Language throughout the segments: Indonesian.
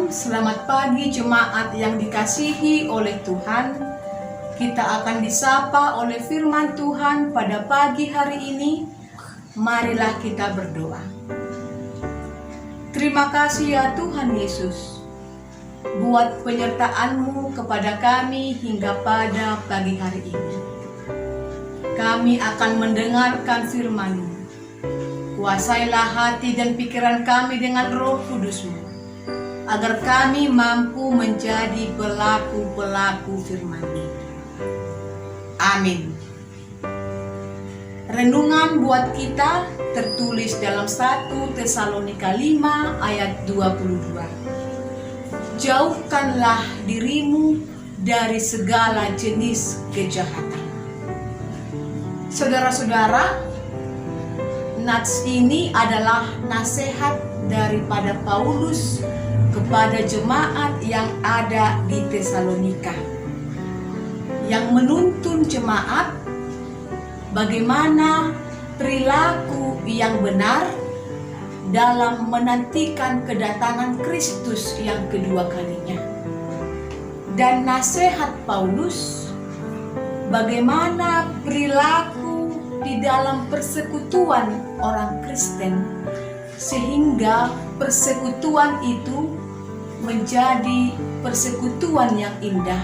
Selamat pagi jemaat yang dikasihi oleh Tuhan. Kita akan disapa oleh firman Tuhan pada pagi hari ini. Marilah kita berdoa. Terima kasih ya Tuhan Yesus, buat penyertaan-Mu kepada kami hingga pada pagi hari ini. Kami akan mendengarkan firman-Mu. Kuasailah hati dan pikiran kami dengan Roh Kudus-Mu, agar kami mampu menjadi pelaku-pelaku firman-Mu. Amin. Renungan buat kita tertulis dalam 1 Tesalonika 5 ayat 22. Jauhkanlah dirimu dari segala jenis kejahatan. Saudara-saudara, nats ini adalah nasihat daripada Paulus kepada jemaat yang ada di Tesalonika, yang menuntun jemaat bagaimana perilaku yang benar dalam menantikan kedatangan Kristus yang kedua kalinya. Dan nasihat Paulus bagaimana perilaku di dalam persekutuan orang Kristen, sehingga persekutuan itu menjadi persekutuan yang indah,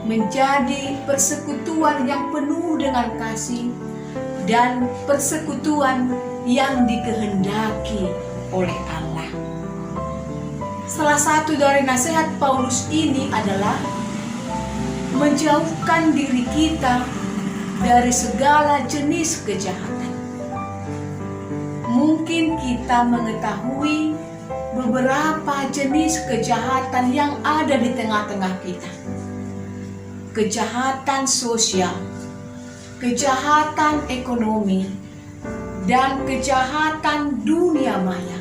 menjadi persekutuan yang penuh dengan kasih, dan persekutuan yang dikehendaki oleh Allah. Salah satu dari nasihat Paulus ini adalah menjauhkan diri kita dari segala jenis kejahatan. Mungkin kita mengetahui beberapa jenis kejahatan yang ada di tengah-tengah kita. Kejahatan sosial, kejahatan ekonomi, dan kejahatan dunia maya.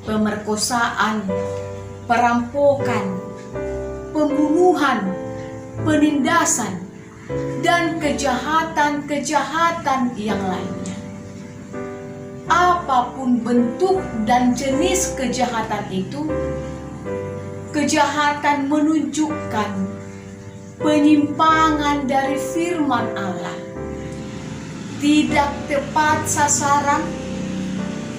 Pemerkosaan, perampokan, pembunuhan, penindasan, dan kejahatan-kejahatan yang lainnya. Apapun bentuk dan jenis kejahatan itu, kejahatan menunjukkan penyimpangan dari firman Allah, tidak tepat sasaran,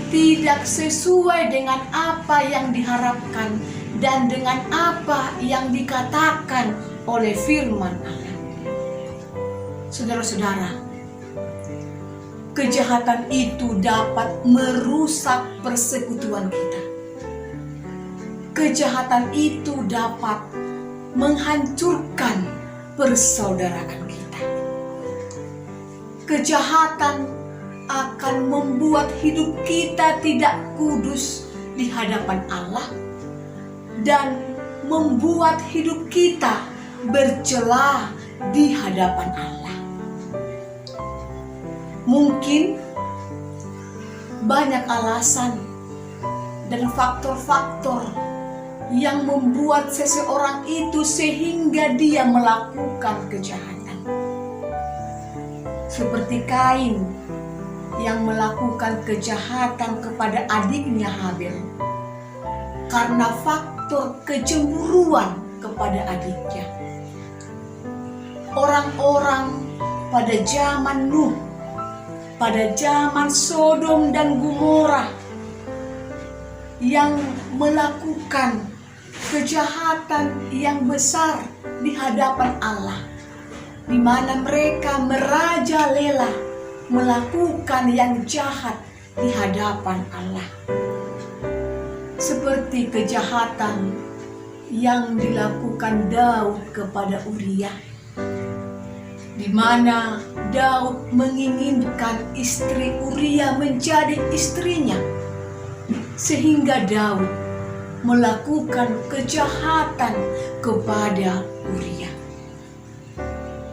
tidak sesuai dengan apa yang diharapkan dan dengan apa yang dikatakan oleh firman Allah. Saudara-saudara, kejahatan itu dapat merusak persekutuan kita. Kejahatan itu dapat menghancurkan persaudaraan kita. Kejahatan akan membuat hidup kita tidak kudus di hadapan Allah dan membuat hidup kita bercela di hadapan Allah. Mungkin banyak alasan dan faktor-faktor yang membuat seseorang itu sehingga dia melakukan kejahatan. Seperti Kain yang melakukan kejahatan kepada adiknya Habil karena faktor kecemburuan kepada adiknya. Orang-orang pada zaman Nuh, pada zaman Sodom dan Gomora yang melakukan kejahatan yang besar di hadapan Allah, di mana mereka merajalela melakukan yang jahat di hadapan Allah. Seperti kejahatan yang dilakukan Daud kepada Uria, di mana Daud menginginkan istri Uria menjadi istrinya, sehingga Daud melakukan kejahatan kepada Uria.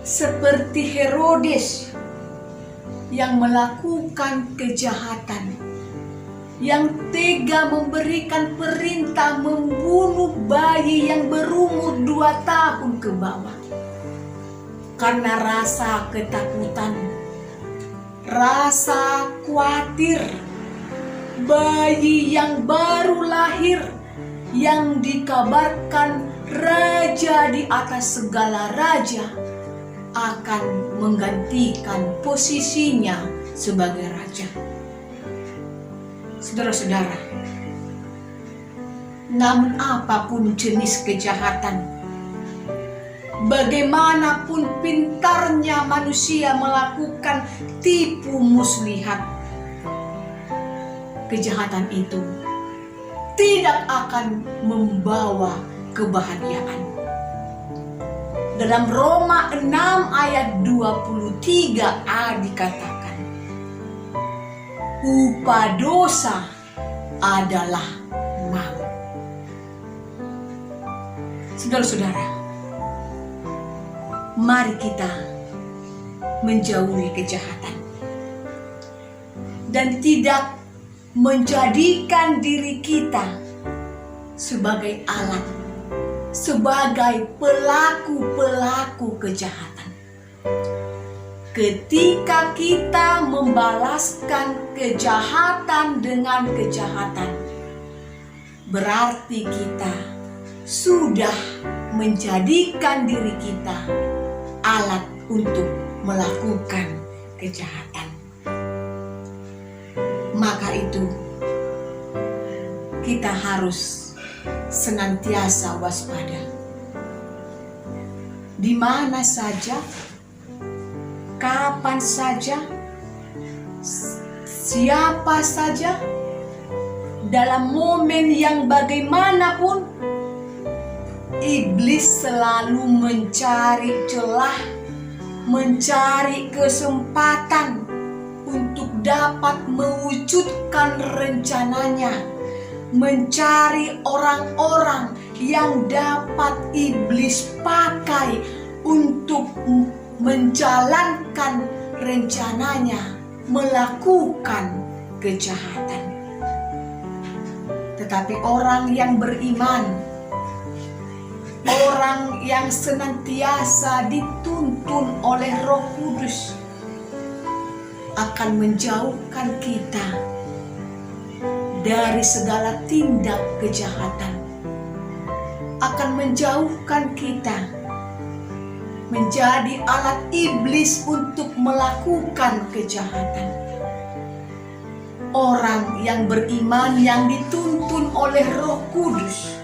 Seperti Herodes yang melakukan kejahatan, yang tega memberikan perintah membunuh bayi yang berumur 2 tahun ke bawah. Karena rasa ketakutan, rasa khawatir bayi yang baru lahir yang dikabarkan raja di atas segala raja akan menggantikan posisinya sebagai raja. Saudara-saudara, namun apapun jenis kejahatan, bagaimanapun pintarnya manusia melakukan tipu muslihat, kejahatan itu tidak akan membawa kebahagiaan. Dalam Roma 6 ayat 23a dikatakan, upah dosa adalah maut. Saudara-saudara, mari kita menjauhi kejahatan dan tidak menjadikan diri kita sebagai alat, sebagai pelaku-pelaku kejahatan. Ketika kita membalaskan kejahatan dengan kejahatan, berarti kita sudah menjadikan diri kita alat untuk melakukan kejahatan. Maka itu kita harus senantiasa waspada. Di mana saja, kapan saja, siapa saja, dalam momen yang bagaimanapun, iblis selalu mencari celah, mencari kesempatan untuk dapat mewujudkan rencananya, mencari orang-orang yang dapat iblis pakai untuk menjalankan rencananya, melakukan kejahatan. Tetapi orang yang beriman, orang yang senantiasa dituntun oleh Roh Kudus, akan menjauhkan kita dari segala tindak kejahatan, akan menjauhkan kita menjadi alat iblis untuk melakukan kejahatan. Orang yang beriman yang dituntun oleh Roh Kudus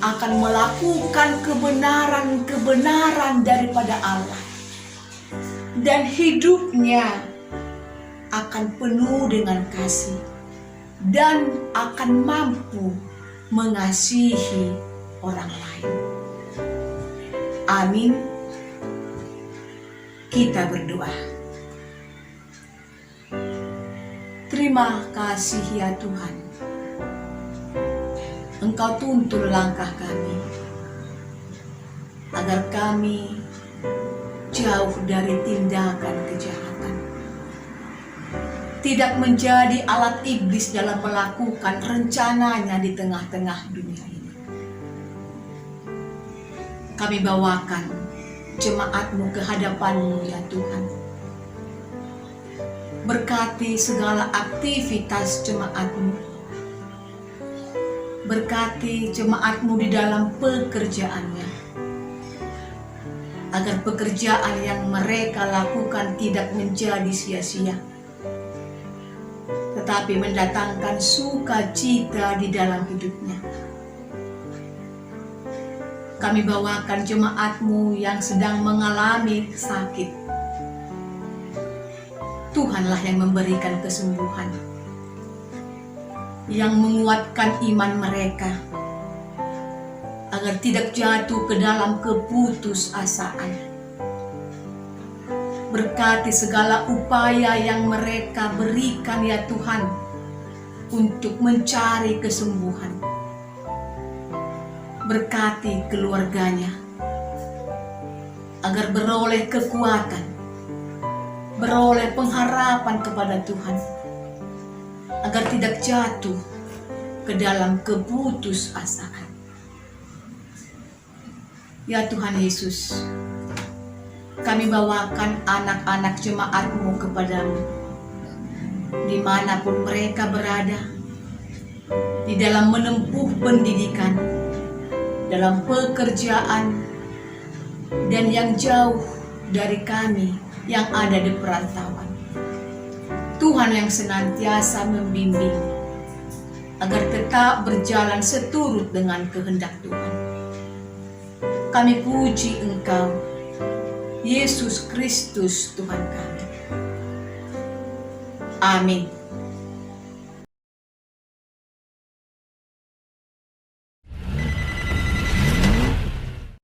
akan melakukan kebenaran-kebenaran daripada Allah, dan hidupnya akan penuh dengan kasih dan akan mampu mengasihi orang lain. Amin. Kita berdoa. Terima kasih ya Tuhan, Engkau tuntun langkah kami agar kami jauh dari tindakan kejahatan, tidak menjadi alat iblis dalam melakukan rencananya di tengah-tengah dunia ini. Kami bawakan jemaat-Mu ke hadapan-Mu ya Tuhan. Berkati segala aktivitas jemaat-Mu. Berkati jemaat-Mu di dalam pekerjaannya, agar pekerjaan yang mereka lakukan tidak menjadi sia-sia, tetapi mendatangkan sukacita di dalam hidupnya. Kami bawakan jemaat-Mu yang sedang mengalami sakit. Tuhanlah yang memberikan kesembuhan, yang menguatkan iman mereka, agar tidak jatuh ke dalam keputusasaan. Berkati segala upaya yang mereka berikan ya Tuhan untuk mencari kesembuhan. Berkati keluarganya agar beroleh kekuatan, beroleh pengharapan kepada Tuhan, agar tidak jatuh ke dalam keputusasaan. Ya Tuhan Yesus, kami bawakan anak-anak jemaat-Mu kepadamu, dimanapun mereka berada, di dalam menempuh pendidikan, dalam pekerjaan, dan yang jauh dari kami yang ada di perantauan. Tuhan yang senantiasa membimbing agar tetap berjalan seturut dengan kehendak Tuhan. Kami puji Engkau, Yesus Kristus Tuhan kami. Amin.